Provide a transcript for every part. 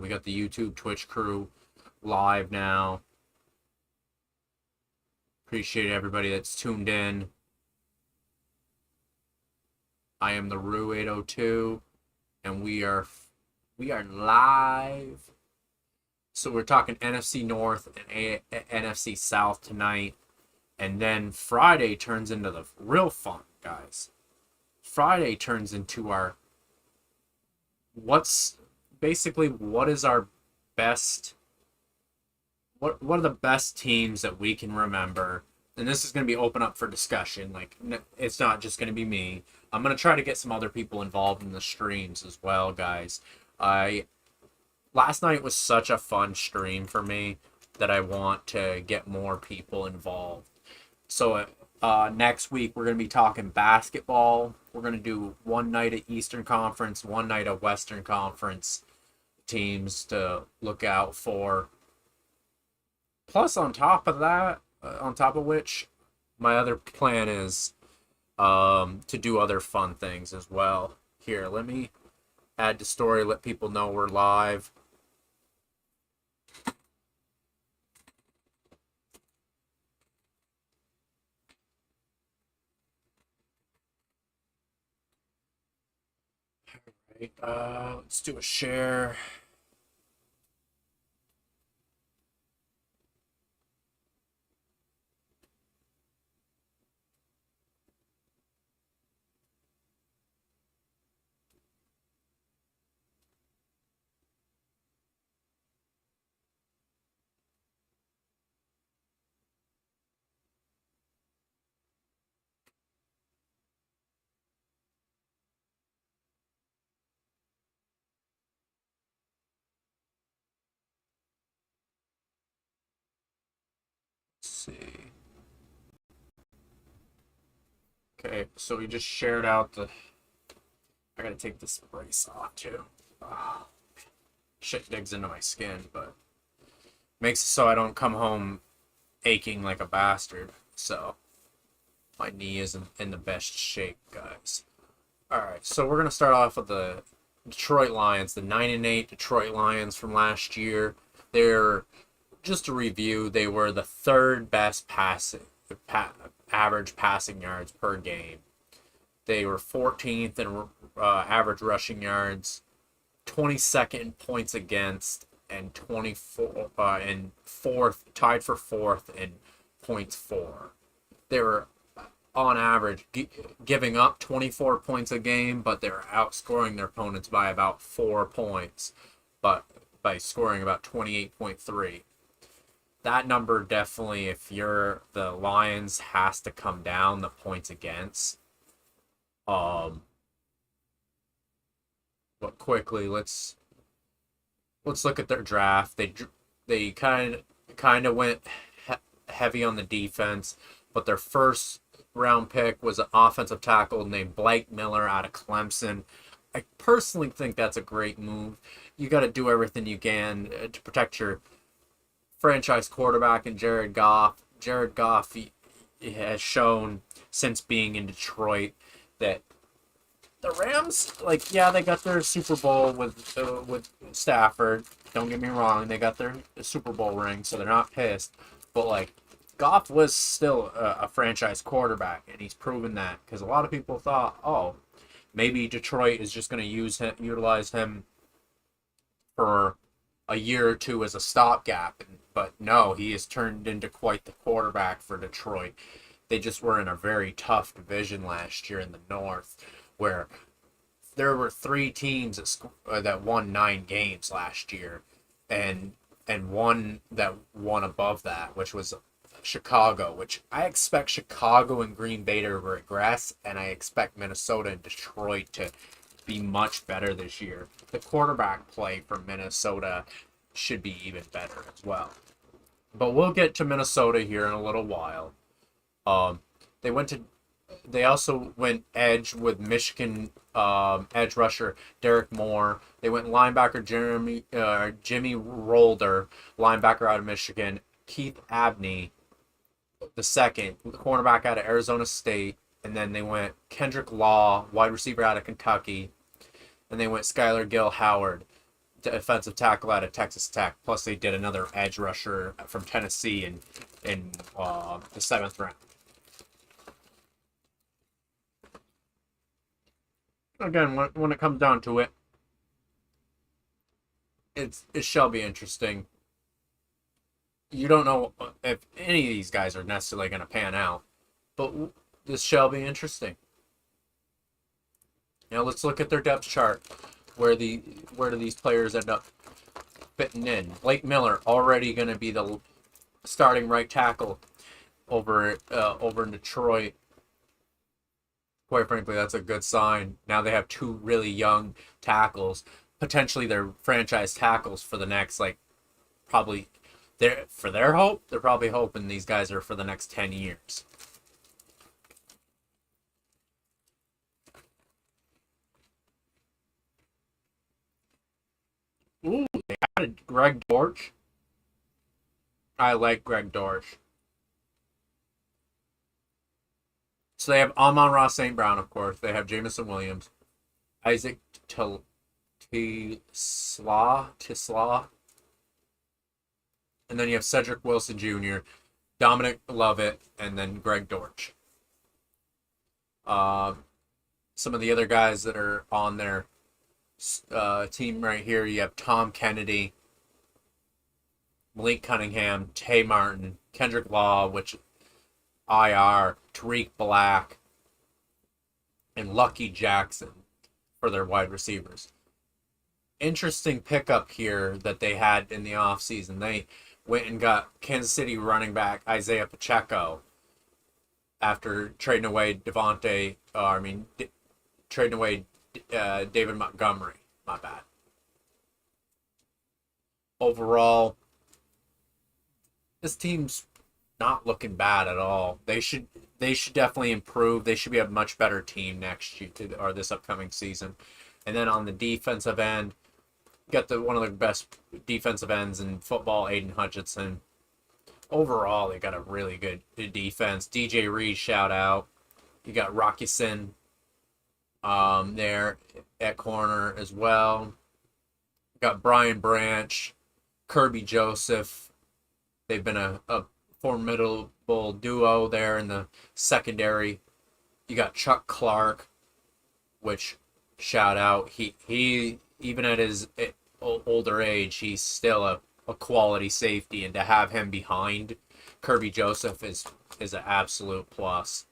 We got the YouTube, Twitch crew live now. Appreciate everybody that's tuned in. I am theroo802, and we are live. So we're talking NFC North and NFC South tonight, and then Friday turns into the real fun, guys. Friday turns into our what is our best, what are the best teams that we can remember. And this is going to be open up for discussion. Like, it's not just going to be me. I'm going to try to get some other people involved in the streams as well, guys. Last night was such a fun stream for me that I want to get more people involved. So next week we're going to be talking basketball. We're going to do one night at Eastern Conference, one night at Western Conference teams to look out for. Plus, on top of that, on top of which, my other plan is to do other fun things as well. Here, let me add to story, let people know we're live. Let's do a share. See. Okay, so we just shared out the. I gotta take this brace off too. Oh, shit digs into my skin, but makes it so I don't come home aching like a bastard. So my knee isn't in the best shape, guys. Alright, so we're gonna start off with the Detroit Lions, the 9-8 Detroit Lions from last year. They're, just to review, they were the third best average passing yards per game. They were 14th in average rushing yards, 22nd in points against, and 24 and fourth, tied for fourth in points for. They were on average giving up 24 points a game, but they were outscoring their opponents by about 4 points, but by scoring about 28.3. That number definitely, if you're the Lions, has to come down, the points against. But quickly, let's look at their draft. They kind of went heavy on the defense, but their first round pick was an offensive tackle named Blake Miller out of Clemson. I personally think that's a great move. You got to do everything you can to protect your franchise quarterback in Jared Goff. Jared Goff he has shown since being in Detroit that the Rams, like, yeah, they got their Super Bowl with Stafford. Don't get me wrong, they got their Super Bowl ring, so they're not pissed. But like, Goff was still a franchise quarterback, and he's proven that, because a lot of people thought, oh, maybe Detroit is just going to utilize him for a year or two as a stopgap. But no, he has turned into quite the quarterback for Detroit. They just were in a very tough division last year in the North, where there were 3 teams that won 9 games last year, and one that won above that, which was Chicago, which I expect Chicago and Green Bay to regress, and I expect Minnesota and Detroit to be much better this year. The quarterback play for Minnesota should be even better as well. But we'll get to Minnesota here in a little while. They also went edge with Michigan edge rusher Derek Moore. They went linebacker Jimmy Rolder, linebacker out of Michigan. Keith Abney, the second, cornerback out of Arizona State. And then they went Kendrick Law, wide receiver out of Kentucky. And they went Skylar Gill Howard, defensive tackle out of Texas Tech. Plus, they did another edge rusher from Tennessee in the 7th round. Again, when it comes down to it, it shall be interesting. You don't know if any of these guys are necessarily going to pan out, but this shall be interesting. Now let's look at their depth chart. Where do these players end up fitting in? Blake Miller already going to be the starting right tackle over in Detroit. Quite frankly, that's a good sign. Now they have 2 really young tackles, potentially their franchise tackles for the next probably they're probably hoping these guys are for the next 10 years. Ooh, they added Greg Dortch. I like Greg Dortch. So they have Amon-Ra St. Brown, of course. They have Jamison Williams, Isaac Tisla. And then you have Cedric Wilson Jr., Dominic Lovett, and then Greg Dortch. Some of the other guys that are on their team right here, you have Tom Kennedy, Malik Cunningham, Tay Martin, Kendrick Law, which IR, Tariq Black, and Lucky Jackson for their wide receivers. Interesting pickup here that they had in the offseason. They went and got Kansas City running back Isaiah Pacheco after trading away David Montgomery. My bad. Overall, this team's not looking bad at all. They should definitely improve. They should be a much better team next year or this upcoming season. And then on the defensive end, got one of the best defensive ends in football, Aiden Hutchinson. Overall, they got a really good defense. DJ Reed, shout out. You got Rocky Sin there at corner as well. Got Brian Branch, Kirby Joseph. They've been a formidable duo there in the secondary. You got Chuck Clark, which shout out. He even at his older age, he's still a quality safety, and to have him behind Kirby Joseph is an absolute plus.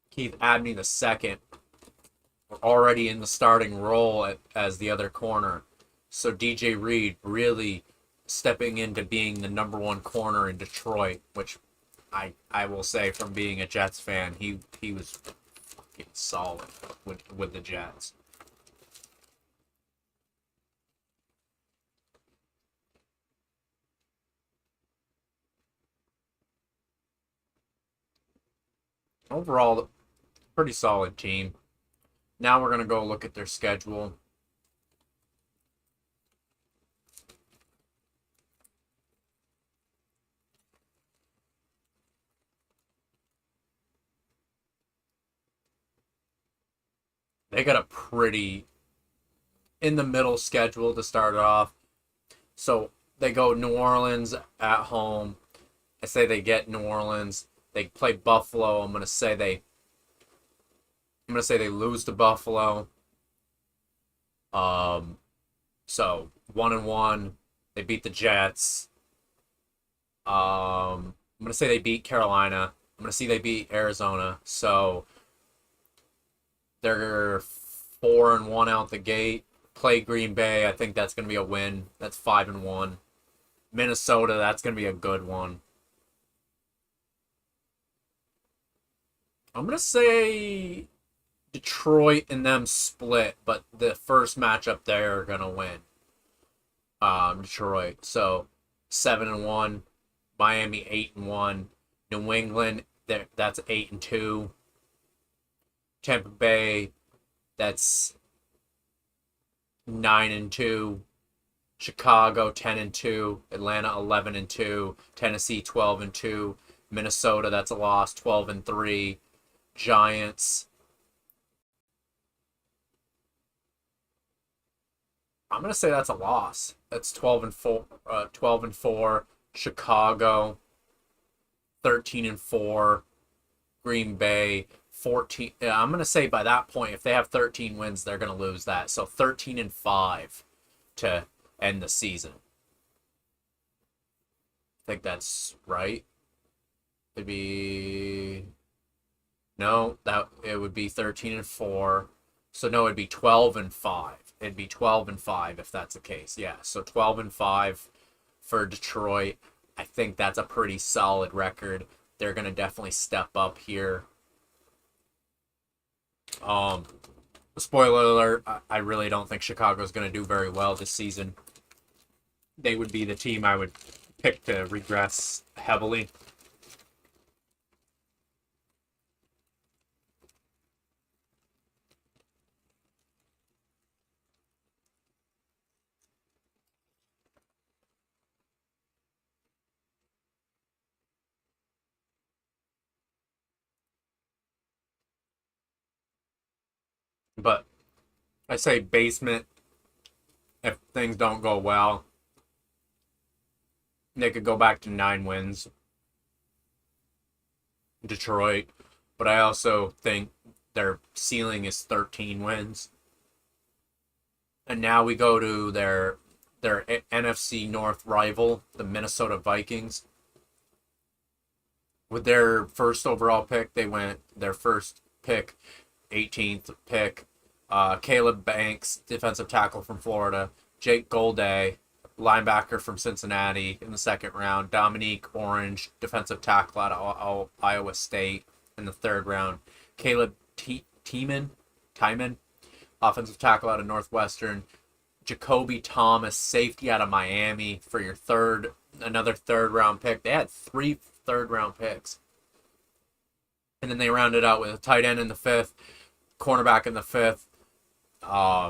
Keith Abney II already in the starting role as the other corner. So DJ Reed really stepping into being the number 1 corner in Detroit, which I will say from being a Jets fan, he was fucking solid with the Jets. Overall, pretty solid team. Now we're going to go look at their schedule. They got a pretty in the middle schedule to start off. So they go New Orleans at home. I say they get New Orleans. They play Buffalo. I'm gonna say they lose to Buffalo. So 1-1. They beat the Jets. I'm gonna say they beat Carolina. I'm gonna see they beat Arizona. So they're 4-1 out the gate. Play Green Bay. I think that's gonna be a win. That's 5-1. Minnesota. That's gonna be a good one. I'm going to say Detroit and them split, but the first matchup they're going to win. Detroit. So 7-1. Miami 8-1. New England, that's 8-2. Tampa Bay, that's 9-2. Chicago 10-2. Atlanta 11-2. Tennessee 12-2. Minnesota, that's a loss, 12-3. Giants I'm gonna say that's a loss. That's 12-4. 12-4. Chicago 13-4. Green Bay 14. I'm gonna say by that point, if they have 13 wins, they're gonna lose that. So 13-5 to end the season. I think that's right. It'd be no, that it would be 13-4. So no, it'd be 12-5. It'd be 12-5 if that's the case. Yeah. So 12-5 for Detroit. I think that's a pretty solid record. They're gonna definitely step up here. Um, Spoiler alert: I really don't think Chicago's gonna do very well this season. They would be the team I would pick to regress heavily. But I say basement. If things don't go well, they could go back to 9 wins. Detroit, but I also think their ceiling is 13 wins. And now we go to their NFC North rival, the Minnesota Vikings. With their first overall pick, they went their first pick, 18th pick. Caleb Banks, defensive tackle from Florida. Jake Golday, linebacker from Cincinnati in the second round. Dominique Orange, defensive tackle out of Iowa State in the third round. Caleb Tiemann, offensive tackle out of Northwestern. Jacoby Thomas, safety out of Miami for your another third round pick. They had 3 third round picks. And then they rounded out with a tight end in the 5th, cornerback in the 5th,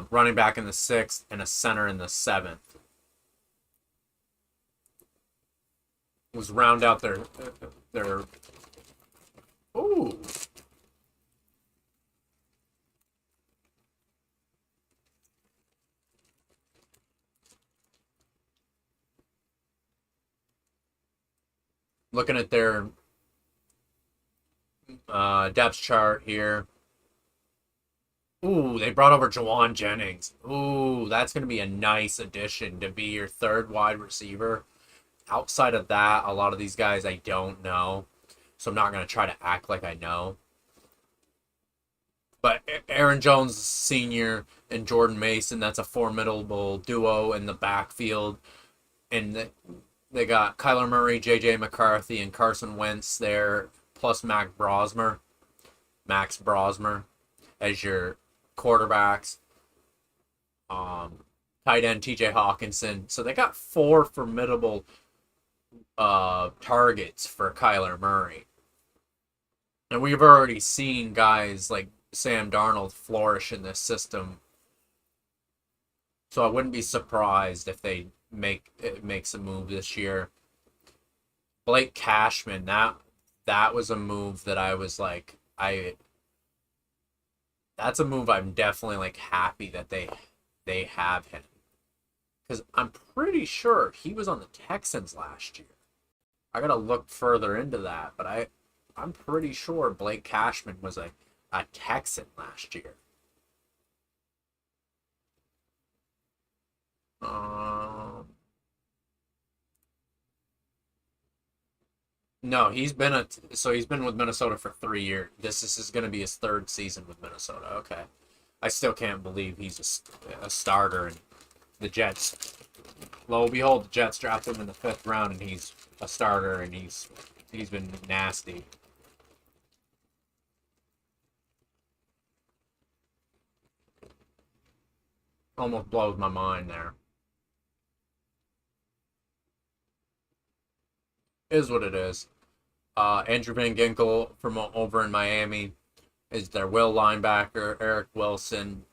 running back in the 6th, and a center in the 7th. Was round out their ooh. Looking at their depth chart here. Ooh, they brought over Jawan Jennings. Ooh, that's going to be a nice addition to be your third wide receiver. Outside of that, a lot of these guys I don't know, so I'm not going to try to act like I know. But Aaron Jones Sr. and Jordan Mason, that's a formidable duo in the backfield. And they got Kyler Murray, J.J. McCarthy, and Carson Wentz there, plus Max Brosmer as your quarterbacks. Tight end T.J. Hawkinson. So they got 4 formidable targets for Kyler Murray. And we've already seen guys like Sam Darnold flourish in this system. So I wouldn't be surprised if they makes a move this year. Blake Cashman, that was a move that I was like, that's a move I'm definitely like happy that they have him. Because I'm pretty sure he was on the Texans last year. I gotta look further into that, but I'm pretty sure Blake Cashman was a Texan last year. No, he's been with Minnesota for 3 years. This is going to be his 3rd season with Minnesota. Okay, I still can't believe he's a starter and the Jets. Lo and behold, the Jets drafted him in the 5th round, and he's a starter, and he's been nasty. Almost blows my mind there. Is what it is. Andrew Van Ginkel from over in Miami is their will linebacker. Eric Wilson.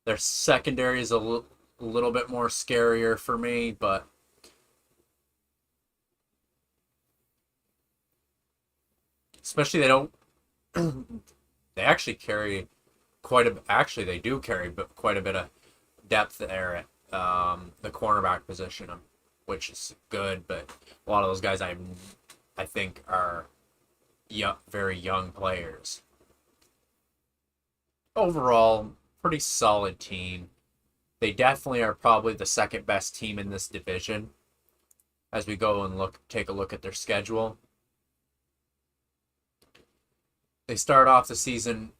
Their secondary is a little bit more scarier for me, but especially they don't. They actually carry quite a. Actually, they do carry quite a bit of depth there at the cornerback position, which is good. But a lot of those guys I think are very young players. Overall, pretty solid team. They definitely are probably the second best team in this division as we go and take a look at their schedule. They start off the season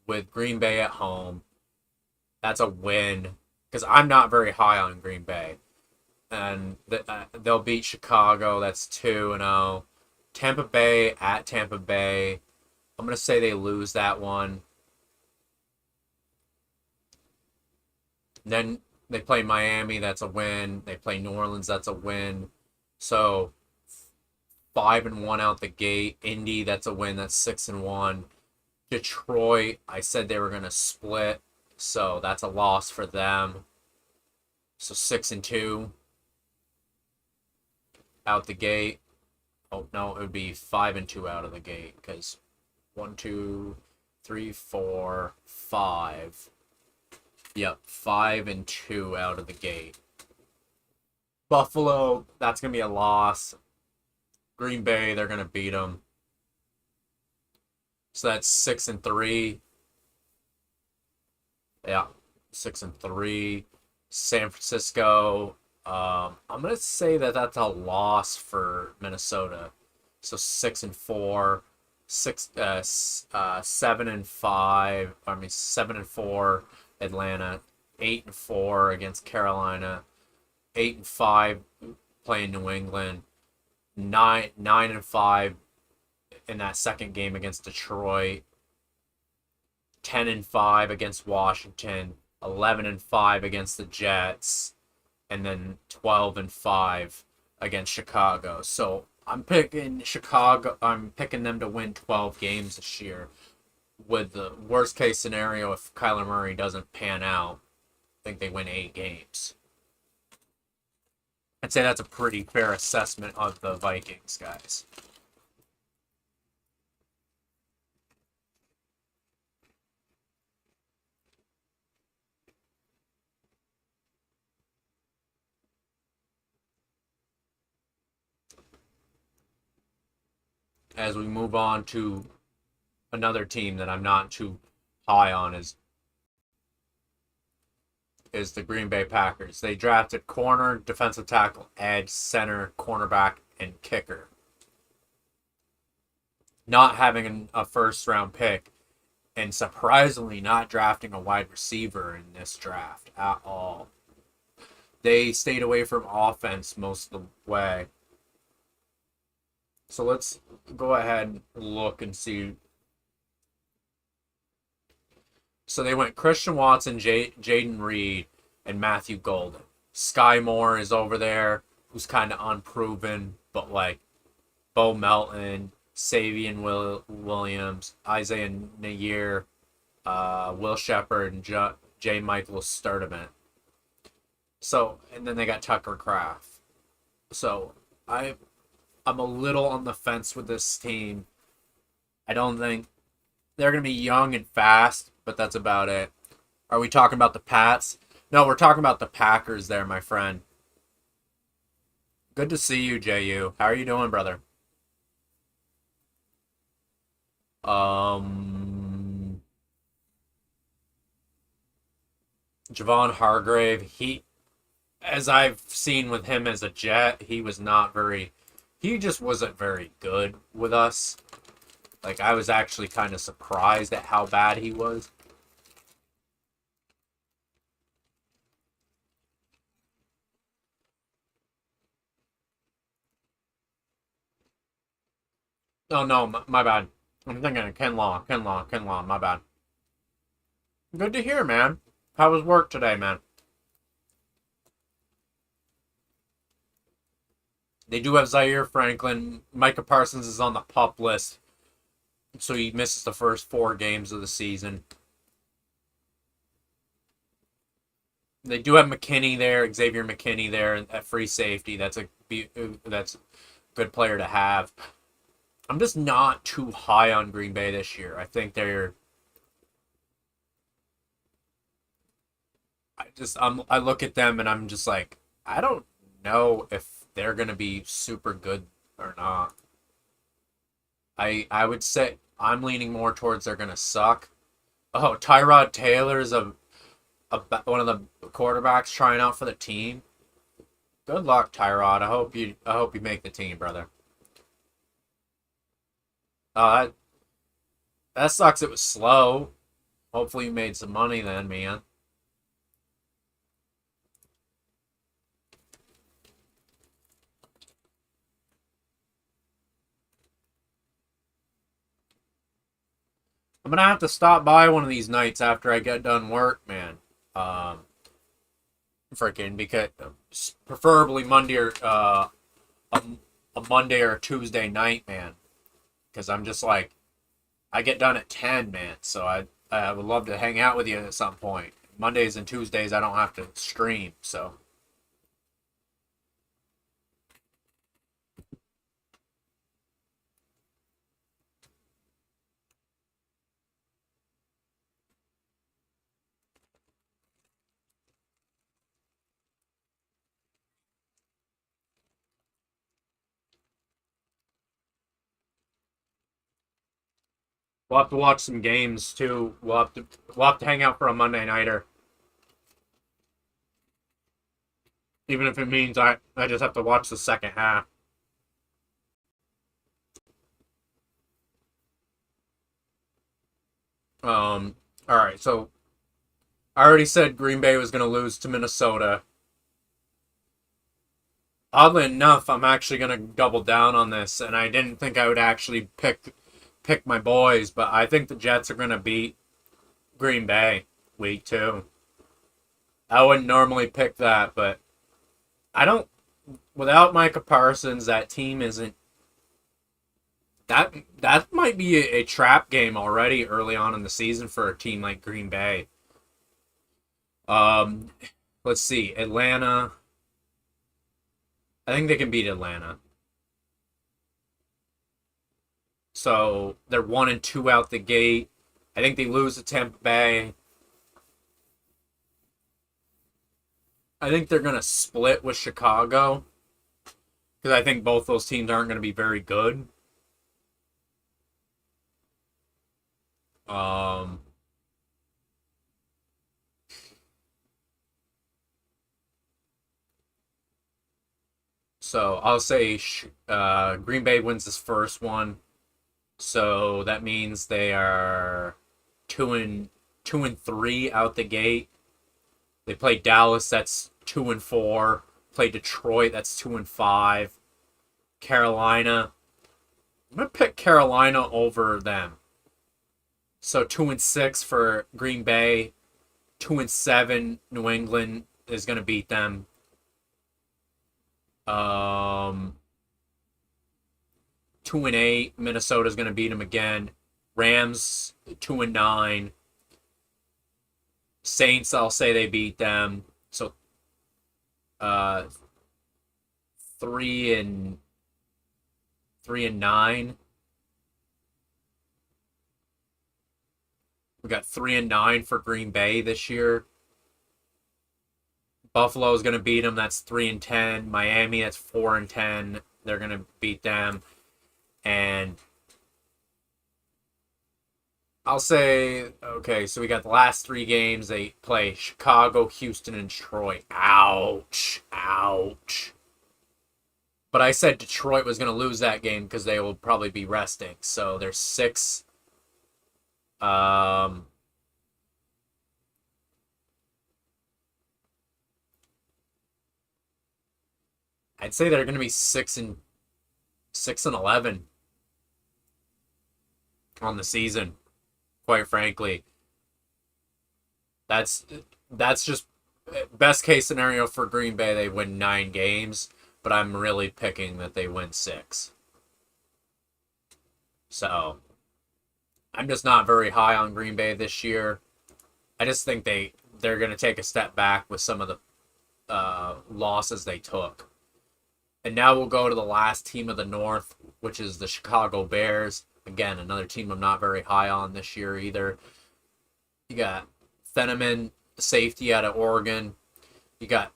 with Green Bay at home. That's a win because I'm not very high on Green Bay. And they'll beat Chicago. That's 2-0. Tampa Bay at Tampa Bay. I'm going to say they lose that one. Then they play Miami, that's a win. They play New Orleans, that's a win. So 5-1 out the gate. Indy, that's a win. That's 6-1. Detroit, I said they were gonna split, so that's a loss for them. So 6-2 out the gate. Oh no, it would be 5-2 out of the gate because 1, 2, 3, 4, 5. Yep, 5-2 out of the gate. Buffalo, that's going to be a loss. Green Bay, they're going to beat them. So that's 6-3. Yeah, 6-3. San Francisco, I'm going to say that that's a loss for Minnesota. So 6-4. 7-5. 7-4. Atlanta, 8-4 against Carolina, 8-5 playing New England, 9-5 in that second game against Detroit, 10-5 against Washington, 11-5 against the Jets, and then 12-5 against Chicago. So I'm picking Chicago. I'm picking them to win 12 games this year. With the worst case scenario, if Kyler Murray doesn't pan out, I think they win 8 games. I'd say that's a pretty fair assessment of the Vikings, guys. As we move on to another team that I'm not too high on is the Green Bay Packers. They drafted corner, defensive tackle, edge, center, cornerback, and kicker. Not having a first-round pick, and surprisingly not drafting a wide receiver in this draft at all. They stayed away from offense most of the way. So let's go ahead and look and see. So they went Christian Watson, Jaden Reed, and Matthew Golden. Sky Moore is over there, who's kind of unproven, but like Bo Melton, Savion Williams, Isaiah Nair, Will Shepard, and J. Michael Sturdivant. So, and then they got Tucker Kraft. So I'm a little on the fence with this team. I don't think they're going to be young and fast, but that's about it. Are we talking about the Pats? No, we're talking about the Packers there, my friend. Good to see you, JU. How are you doing, brother? Javon Hargrave, as I've seen with him as a Jet, he just wasn't very good with us. Like, I was actually kind of surprised at how bad he was. Oh, no, my bad. I'm thinking of Ken Law, my bad. Good to hear, man. How was work today, man? They do have Zaire Franklin. Micah Parsons is on the PUP list, so he misses the first 4 games of the season. They do have McKinney there, Xavier McKinney there at free safety. That's a good player to have. I'm just not too high on Green Bay this year. I think I look at them and I'm just like, I don't know if they're gonna be super good or not. I would say I'm leaning more towards they're gonna suck. Oh, Tyrod Taylor's one of the quarterbacks trying out for the team. Good luck, Tyrod. I hope you make the team, brother. That that sucks. It was slow. Hopefully you made some money then, man. I'm gonna have to stop by one of these nights after I get done work, man. Um, freaking because preferably Monday or a, a Monday or a Tuesday night, man. Because I'm just like I get done at 10, man. So I would love to hang out with you at some point. Mondays and Tuesdays I don't have to stream, so we'll have to watch some games too. We'll have to hang out for a Monday nighter, even if it means I just have to watch the second half. All right, so I already said Green Bay was going to lose to Minnesota. Oddly enough, I'm actually going to double down on this, and I didn't think I would actually pick my boys, but I think the Jets are going to beat Green Bay week 2. I wouldn't normally pick that, but I don't. Without Micah Parsons, that team isn't. That might be a trap game already early on in the season for a team like Green Bay. Um, let's see, Atlanta. I think they can beat Atlanta. So they're 1-2 out the gate. I think they lose to Tampa Bay. I think they're gonna split with Chicago because I think both those teams aren't gonna be very good. Um, so I'll say Green Bay wins this first one. So that means they are 2-3 out the gate. They play Dallas, that's 2-4. Play Detroit, that's 2-5. Carolina, I'm gonna pick Carolina over them. So 2-6 for Green Bay, 2-7. New England is gonna beat them. Um, 2-8. Minnesota's gonna beat them again. Rams 2-9. Saints, I'll say they beat them. So 3-9. We got 3-9 for Green Bay this year. Buffalo's gonna beat them. That's 3-10. Miami, that's 4-10. They're gonna beat them. And I'll say, okay, so we got the last 3 games. They play Chicago, Houston, and Detroit. Ouch. Ouch. But I said Detroit was going to lose that game because they will probably be resting. So there's 6. Um, I'd say they're going to be 6-11 on the season. Quite frankly, that's that's just best case scenario for Green Bay. They win 9 games, but I'm really picking that they win 6. So I'm just not very high on Green Bay this year. I just think they're going to take a step back with some of the losses they took. And now we'll go to the last team of the North, which is the Chicago Bears. Again, another team I'm not very high on this year either. You got Thieneman safety out of Oregon. You got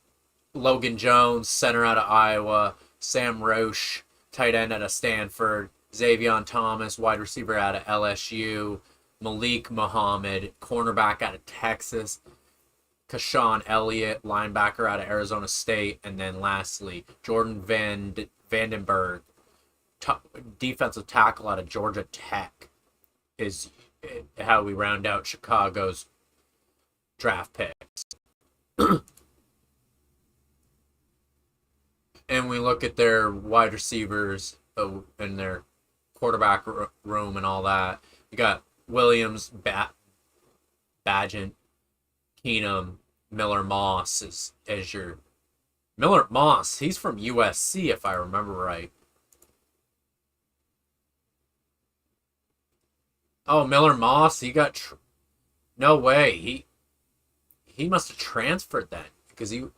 Logan Jones, center out of Iowa. Sam Roche, tight end out of Stanford. Xavier Thomas, wide receiver out of LSU. Malik Muhammad, cornerback out of Texas. Kashawn Elliott, linebacker out of Arizona State. And then lastly, Jordan Vandenberg, defensive tackle out of Georgia Tech, is how we round out Chicago's draft picks. And we look at their wide receivers and their quarterback room and all that. You got Williams, Bagent, Keenum, Miller Moss as your Miller Moss. He's from USC if I remember right. Oh, Miller Moss, he got no way. He must have transferred then because he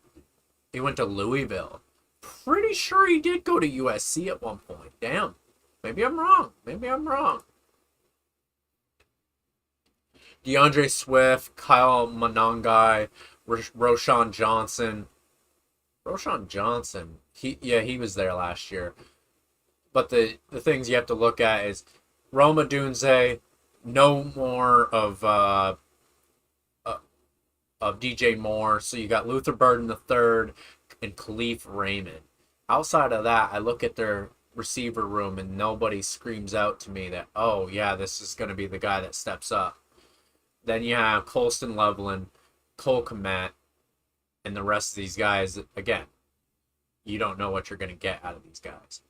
went to Louisville. Pretty sure he did go to USC at one point. Damn. Maybe I'm wrong. DeAndre Swift, Kyle Monangai, Roshan Johnson. He was there last year. But the things you have to look at is Rome Odunze, no more of DJ Moore. So you got Luther Burden III and Khalif Raymond. Outside of that, I look at their receiver room and nobody screams out to me that, oh yeah, this is going to be the guy that steps up. Then you have Colston Loveland, Cole Kmet, and the rest of these guys. Again, you don't know what you're going to get out of these guys.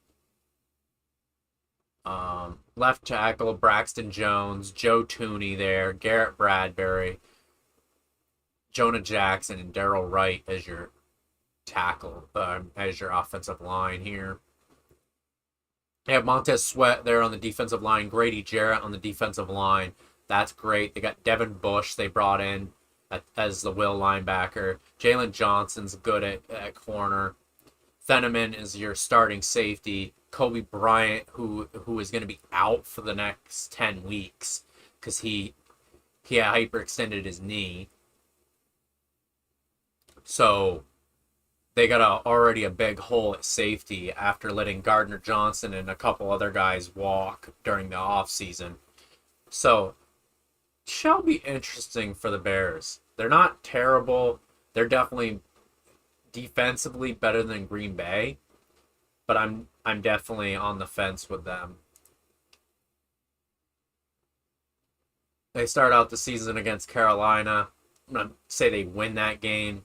Left tackle, Braxton Jones, Joe Tooney there, Garrett Bradbury, Jonah Jackson, and Darrell Wright as your tackle, as your offensive line here. They have Montez Sweat there on the defensive line, Grady Jarrett on the defensive line. That's great. They got Devin Bush they brought in as the will linebacker. Jalen Johnson's good at corner. Thieneman is your starting safety. Kobe Bryant, who is going to be out for the next 10 weeks because he hyperextended his knee. So they got already a big hole at safety after letting Gardner Johnson and a couple other guys walk during the offseason. So shall be interesting for the Bears. They're not terrible. They're definitely defensively better than Green Bay, but I'm definitely on the fence with them. They start out the season against Carolina. I'm going to say they win that game.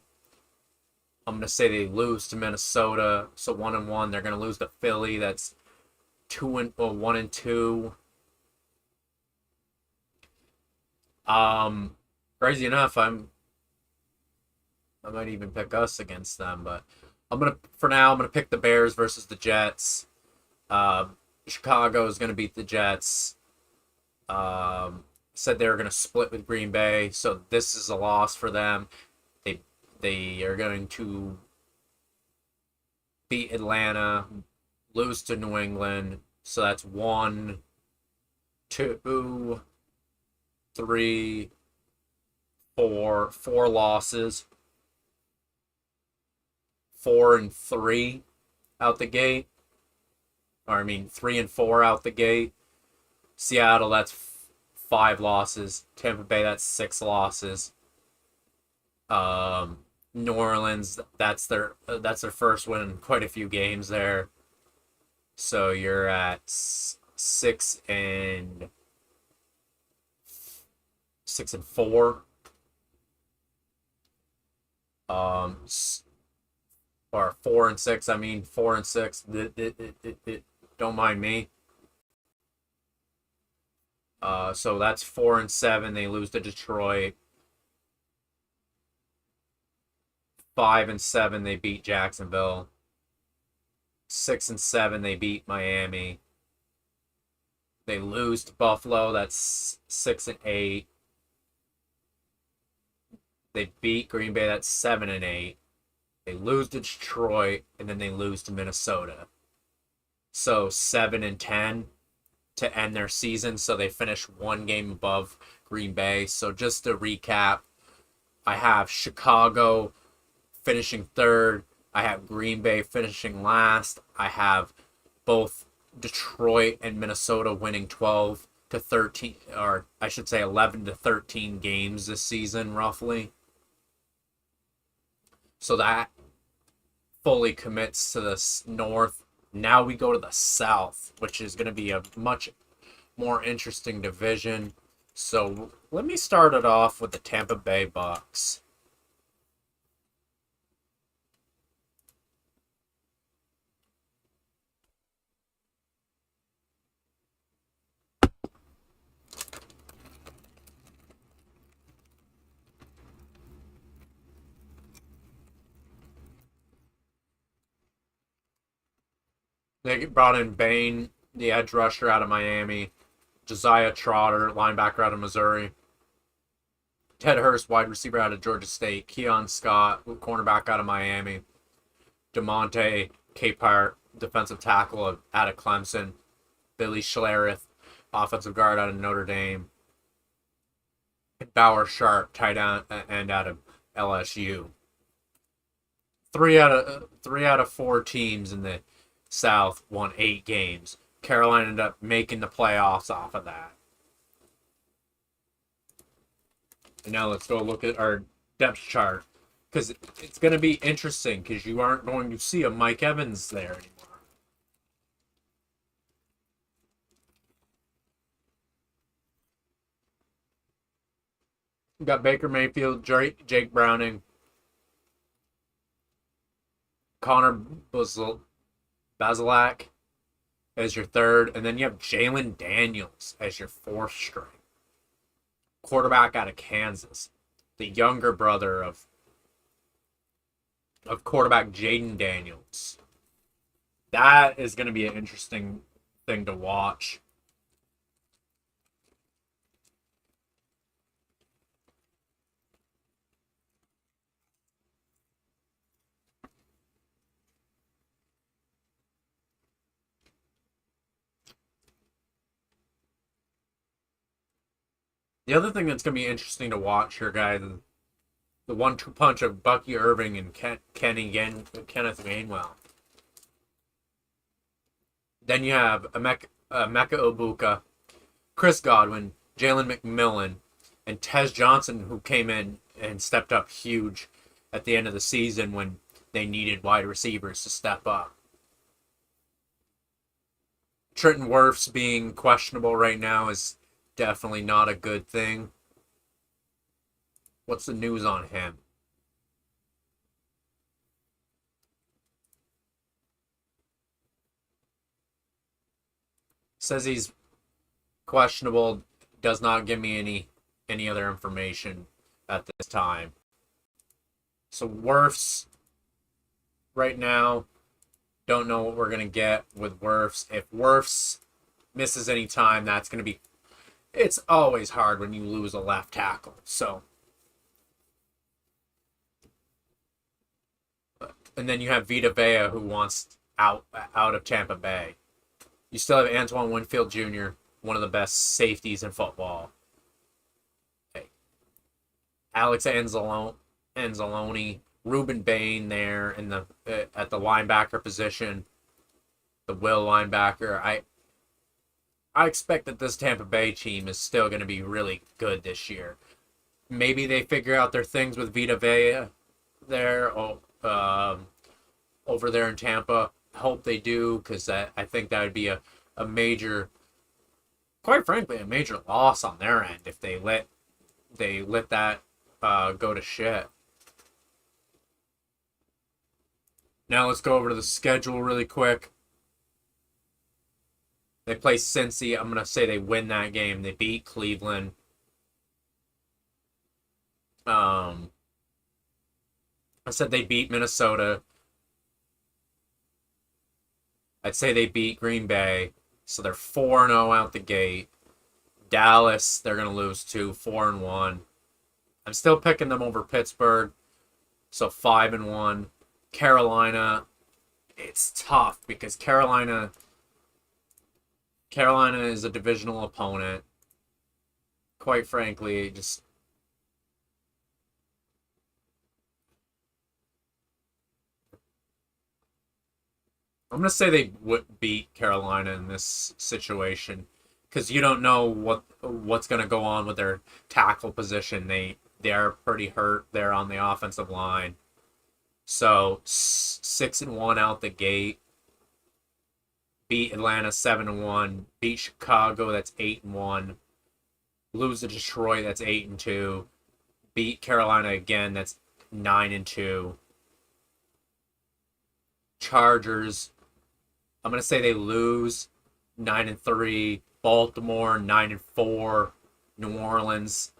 I'm going to say they lose to Minnesota, so 1-1. They're going to lose to Philly. That's 1-2. Crazy enough, I might even pick us against them, but I'm gonna pick the Bears versus the Jets. Chicago is gonna beat the Jets. Said they were gonna split with Green Bay, so this is a loss for them. They are going to beat Atlanta, lose to New England, so that's 1, 2, 3, 4 losses. 4-3 out the gate. Or 3-4 out the gate. Seattle, that's 5 losses. Tampa Bay, that's 6 losses. New Orleans, that's their first win in quite a few games there. So you're at 6-4. Or 4-6. 4-6. Don't mind me. So that's 4-7. They lose to Detroit. 5-7. They beat Jacksonville. 6-7. They beat Miami. They lose to Buffalo. That's 6-8. They beat Green Bay. That's 7-8. They lose to Detroit, and then they lose to Minnesota. So 7-10 to end their season. So they finish 1 game above Green Bay. So just to recap, I have Chicago finishing third. I have Green Bay finishing last. I have both Detroit and Minnesota winning 12 to 13, or I should say 11 to 13 games this season, roughly. So that fully commits to the North. Now we go to the South, which is going to be a much more interesting division. So let me start it off with the Tampa Bay Bucks. They brought in Bain, the edge rusher out of Miami, Josiah Trotter, linebacker out of Missouri, Ted Hurst, wide receiver out of Georgia State, Keon Scott, cornerback out of Miami, DeMonte Capehart, defensive tackle out of Clemson, Billy Schlereth, offensive guard out of Notre Dame, and Bauer Sharp, tight end out of LSU. Three out of four teams in the South won 8 games. Carolina ended up making the playoffs off of that. And now let's go look at our depth chart, because it's going to be interesting because you aren't going to see a Mike Evans there anymore. You got Baker Mayfield, Jake Browning, Connor Bazelak as your third, and then you have Jalen Daniels as your fourth string. Quarterback out of Kansas, the younger brother of quarterback Jaden Daniels. That is going to be an interesting thing to watch. The other thing that's going to be interesting to watch here, guys, is the 1-2 punch of Bucky Irving and Kenneth Gainwell. Then you have Emeka Ibuka, Chris Godwin, Jalen McMillan, and Tez Johnson, who came in and stepped up huge at the end of the season when they needed wide receivers to step up. Trenton Wirfs being questionable right now is definitely not a good thing. What's the news on him? Says he's questionable. Does not give me any other information at this time. So Wirfs right now, don't know what we're gonna get with Wirfs. If Wirfs misses any time, that's gonna be. It's always hard when you lose a left tackle. So, and then you have Vita Vea, who wants out of Tampa Bay. You still have Antoine Winfield Jr., one of the best safeties in football. Okay. Alex Anzalone, Ruben Bain there in the at the linebacker position, the will linebacker. I expect that this Tampa Bay team is still going to be really good this year. Maybe they figure out their things with Vita Vea there, over there in Tampa. Hope they do, because I think that would be a major, quite frankly, a major loss on their end if they let that go to shit. Now let's go over to the schedule really quick. They play Cincy. I'm going to say they win that game. They beat Cleveland. I said they beat Minnesota. I'd say they beat Green Bay. So they're 4-0 out the gate. Dallas, they're going to lose to 4-1. I'm still picking them over Pittsburgh. So 5-1. Carolina, it's tough because Carolina is a divisional opponent. Quite frankly, just I'm gonna say they would beat Carolina in this situation because you don't know what's gonna go on with their tackle position. They are pretty hurt there on the offensive line. So 6-1 out the gate. Beat Atlanta 7-1. Beat Chicago, that's 8-1. Lose to Detroit, that's 8-2. Beat Carolina again, that's 9-2. Chargers, I'm gonna say they lose 9-3. Baltimore 9-4. New Orleans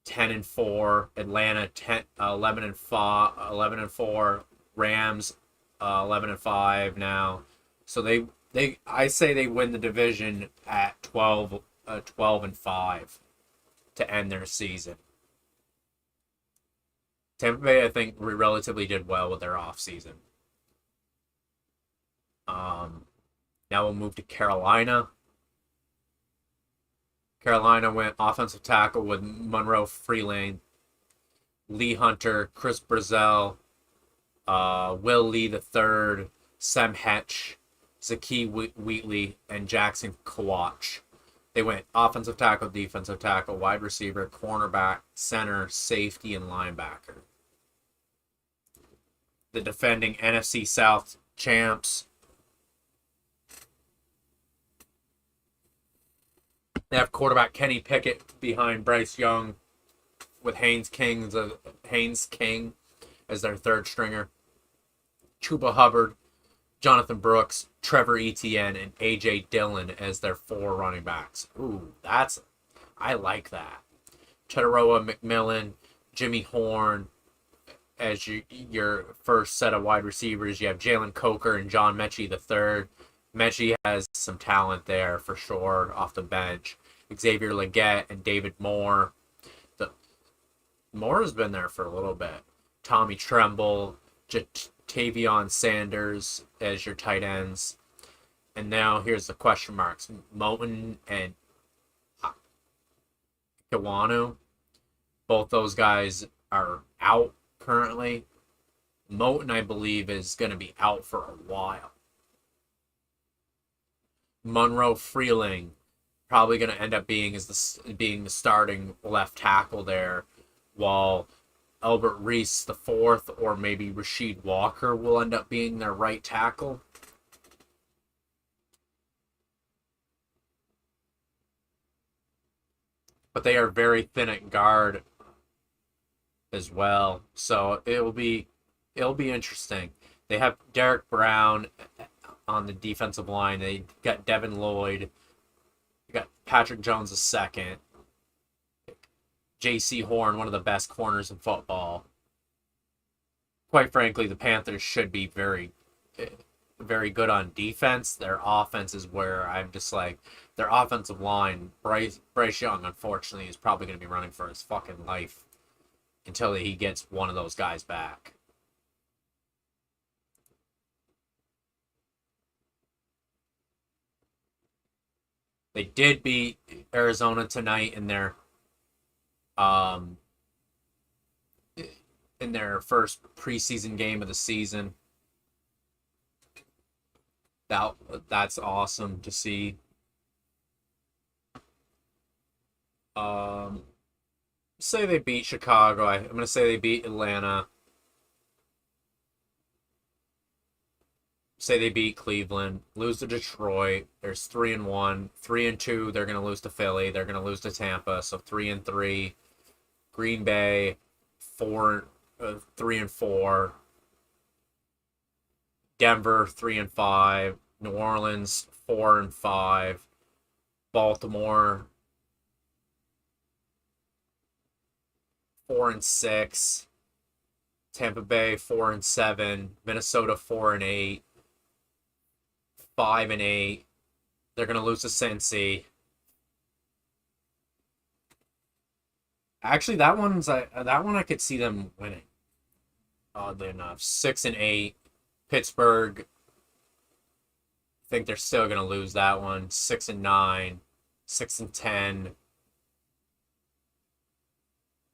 10-4. Atlanta 11-5, 11-4. Rams 11-5 now. So I say they win the division at 12-5 to end their season. Tampa Bay, I think, relatively did well with their offseason. Now we'll move to Carolina. Carolina went offensive tackle with Monroe Freeland, Lee Hunter, Chris Brazel, Will Lee III, Sam Hetch, Zaki Wheatley, and Jackson Kawach. They went offensive tackle, defensive tackle, wide receiver, cornerback, center, safety, and linebacker. The defending NFC South champs. They have quarterback Kenny Pickett behind Bryce Young with Haynes King as their third stringer. Chuba Hubbard, Jonathan Brooks, Trevor Etienne, and A.J. Dillon as their four running backs. Ooh, I like that. Tetaroa McMillan, Jimmy Horn as your first set of wide receivers. You have Jalen Coker and John Mechie III. Mechie has some talent there for sure off the bench. Xavier Legette and David Moore. Moore has been there for a little bit. Tommy Tremble, Tavion Sanders as your tight ends. And now here's the question marks. Moten and Kawanu. Both those guys are out currently. Moten, I believe, is going to be out for a while. Monroe Freeling probably going to end up being the starting left tackle there, while Albert Reese the fourth or maybe Rasheed Walker will end up being their right tackle. But they are very thin at guard as well, so it'll be interesting. They have Derek Brown on the defensive line. They got Devin Lloyd. You got Patrick Jones II. J.C. Horn, one of the best corners in football. Quite frankly, the Panthers should be very, very good on defense. Their offense is where I'm just like, their offensive line, Bryce Young, unfortunately, is probably going to be running for his fucking life until he gets one of those guys back. They did beat Arizona tonight um in their first preseason game of the season. That's awesome to see. Um, say they beat Chicago. I'm gonna say they beat Atlanta. Say they beat Cleveland, lose to Detroit. There's 3-1, 3-2. They're gonna lose to Philly. They're gonna lose to Tampa. So 3-3. Green Bay, 3-4. Denver 3-5. New Orleans 4-5. Baltimore 4-6. Tampa Bay 4-7. Minnesota 4-8. 5-8. They're gonna lose to Cincy. Actually, that one I could see them winning. Oddly enough, 6-8. Pittsburgh. I think they're still gonna lose that one. 6-9. 6-10.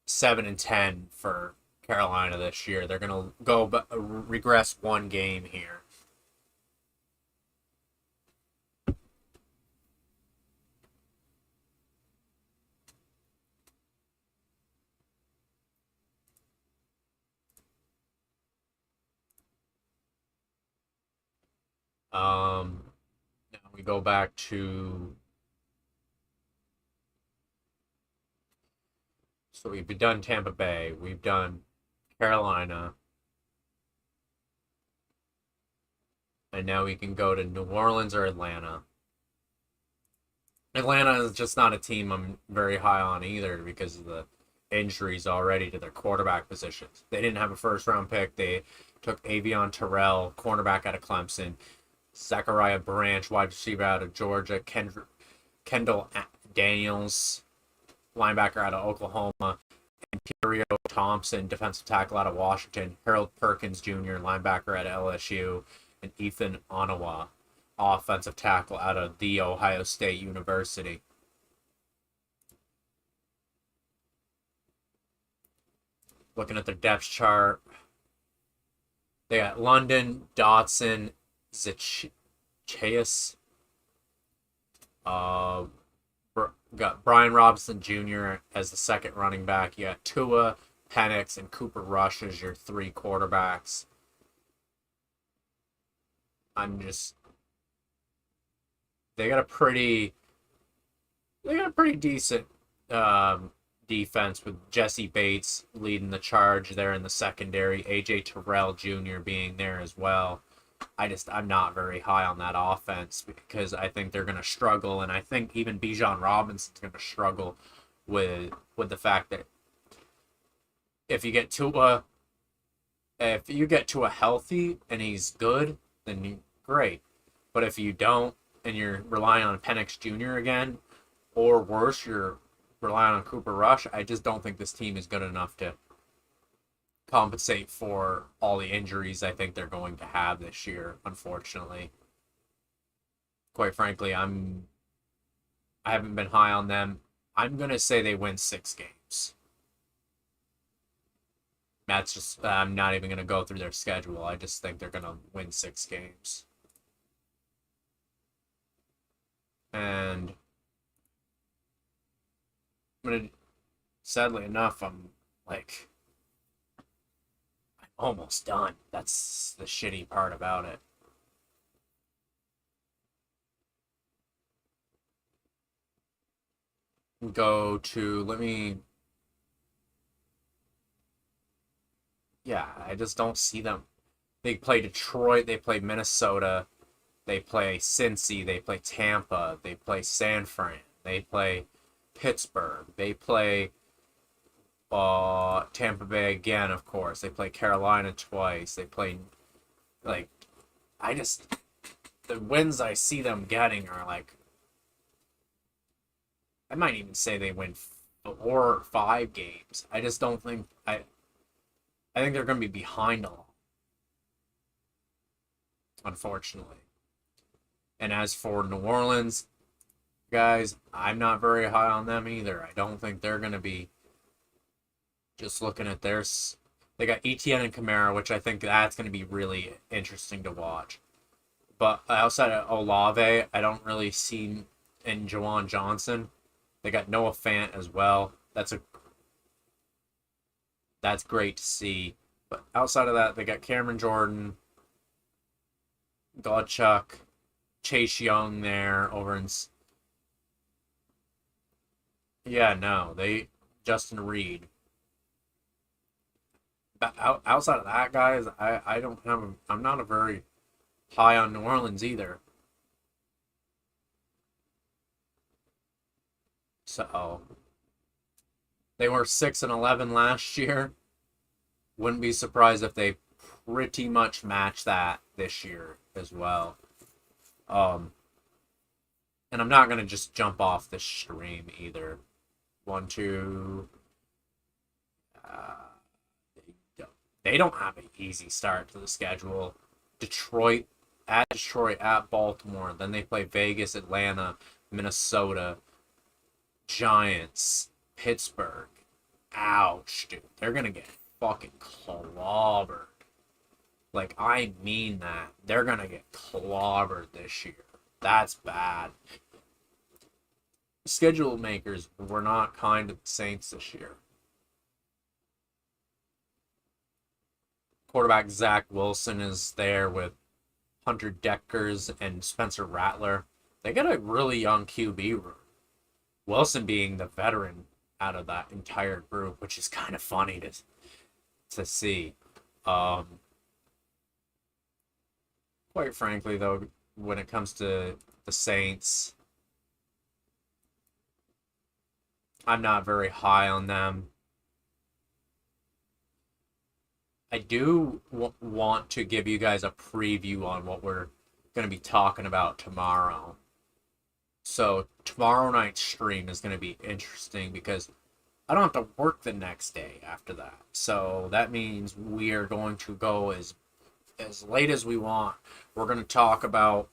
7-10 for Carolina this year. They're gonna regress one game here. Now we go back to, so we've done Tampa Bay, we've done Carolina, and now we can go to New Orleans or Atlanta. Atlanta is just not a team I'm very high on either because of the injuries already to their quarterback positions. They didn't have a first round pick. They took Avion Terrell, cornerback out of Clemson, Zachariah Branch, wide receiver out of Georgia, Kendall Daniels, linebacker out of Oklahoma, Imperial Thompson, defensive tackle out of Washington, Harold Perkins Jr., linebacker at LSU, and Ethan Onawa, offensive tackle out of The Ohio State University. Looking at their depth chart, they got London, Dotson, Zacchaeus, got Brian Robinson Jr. as the second running back. You got Tua, Penix, and Cooper Rush as your three quarterbacks. I'm just, they got a pretty decent defense with Jesse Bates leading the charge there in the secondary, AJ Terrell Jr. being there as well. I'm not very high on that offense because I think they're going to struggle, and I think even Bijan Robinson's going to struggle with the fact that if you get Tua healthy and he's good, then great. But if you don't and you're relying on Penix Jr. again, or worse, you're relying on Cooper Rush, I just don't think this team is good enough to compensate for all the injuries I think they're going to have this year, unfortunately. Quite frankly, I haven't been high on them. I'm going to say they win 6 games. That's just, I'm not even going to go through their schedule. I just think they're going to win 6 games. And sadly enough, I'm almost done. That's the shitty part about it. Go to, yeah, I just don't see them. They play Detroit, they play Minnesota, they play Cincy, they play Tampa, they play San Fran, they play Pittsburgh, they play Tampa Bay again, of course. They play Carolina twice. They play, the wins I see them getting are I might even say they win 4 or 5 games. I just don't think, I think they're going to be behind a lot, unfortunately. And as for New Orleans, guys, I'm not very high on them either. I don't think they're going to be. Just looking at theirs, they got Etienne and Kamara, which I think that's going to be really interesting to watch. But outside of Olave, I don't really see, and Jawan Johnson, they got Noah Fant as well. That's great to see. But outside of that, they got Cameron Jordan, Godchuk, Chase Young there over in. Yeah, no, Justin Reed. Outside of that, guys, I don't have. I'm not a very high on New Orleans either. So they were 6-11 last year. Wouldn't be surprised if they pretty much match that this year as well. And I'm not gonna just jump off the stream either. 1, 2. They don't have an easy start to the schedule. Detroit, at Baltimore. Then they play Vegas, Atlanta, Minnesota, Giants, Pittsburgh. Ouch, dude. They're going to get fucking clobbered. I mean that. They're going to get clobbered this year. That's bad. Schedule makers were not kind to the Saints this year. Quarterback Zach Wilson is there with Hunter Deckers and Spencer Rattler. They got a really young QB room. Wilson being the veteran out of that entire group, which is kind of funny to see. Um, quite frankly, though, when it comes to the Saints, I'm not very high on them. I do want to give you guys a preview on what we're going to be talking about tomorrow. So tomorrow night's stream is going to be interesting because I don't have to work the next day after that. So that means we are going to go as late as we want. We're going to talk about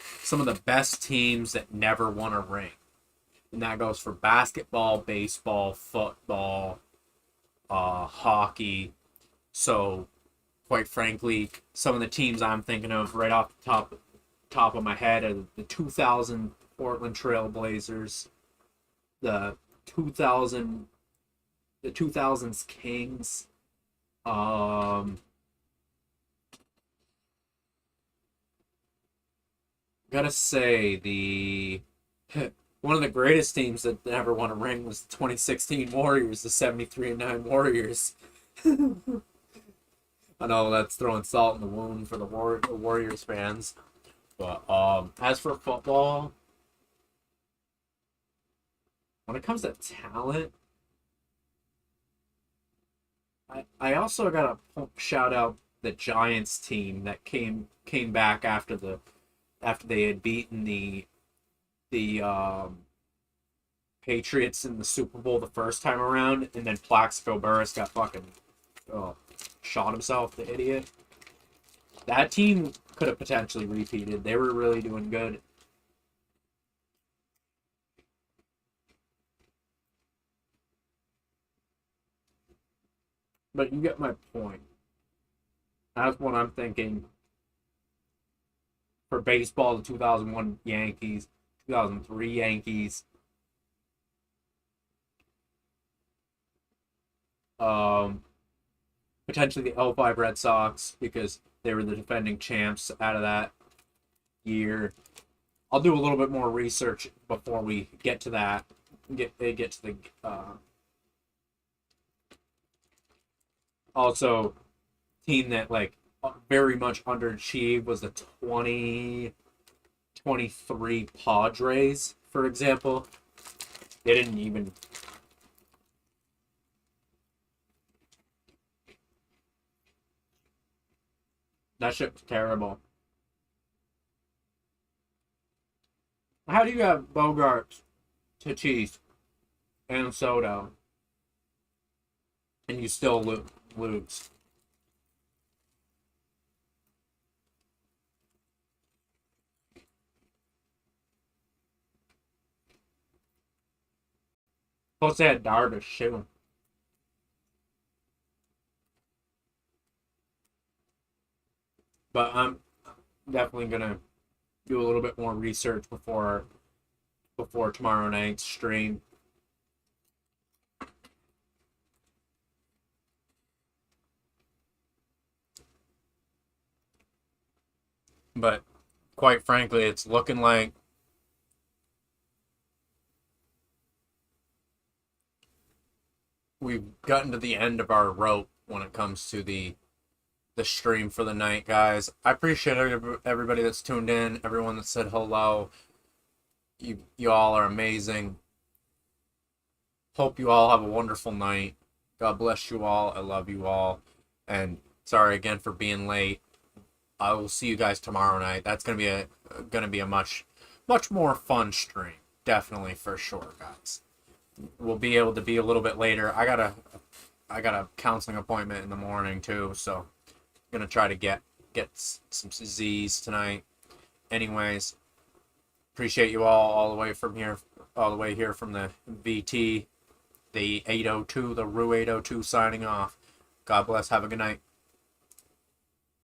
some of the best teams that never won a ring. And that goes for basketball, baseball, football, hockey. So, quite frankly, some of the teams I'm thinking of right off the top of my head are the 2000 Portland Trailblazers, the 2000s Kings, gotta say the one of the greatest teams that never won a ring was the 2016 Warriors, the 73-9 Warriors. I know that's throwing salt in the wound for the Warriors fans. But as for football, when it comes to talent, I also got to shout out the Giants team that came back after they had beaten the Patriots in the Super Bowl the first time around, and then Plaxico Burress got fucking shot himself, the idiot. That team could have potentially repeated. They were really doing good. But you get my point. That's what I'm thinking. For baseball, the 2001 Yankees, 2003 Yankees. Potentially the '05 Red Sox because they were the defending champs out of that year. I'll do a little bit more research before we get to that. Get to the also team that like very much underachieved was the 2023 Padres, for example. They didn't even. That shit was terrible. How do you have Bogarts, Tatis, and Soto, and you still lose? Plus, they had Darvish too. But I'm definitely gonna do a little bit more research before tomorrow night's stream. But quite frankly, it's looking like we've gotten to the end of our rope when it comes to the stream for the night, guys. I appreciate everybody that's tuned in, everyone that said hello. You all are amazing. Hope you all have a wonderful night. God bless you all. I love you all. And sorry again for being late. I will see you guys tomorrow night. That's gonna be a much more fun stream. Definitely, for sure, guys. We'll be able to be a little bit later. I got a counseling appointment in the morning too, so I'm gonna try to get some Z's tonight. Anyways, appreciate you all the way from here, all the way here from the VT, the 802, the theroo802 signing off. God bless. Have a good night.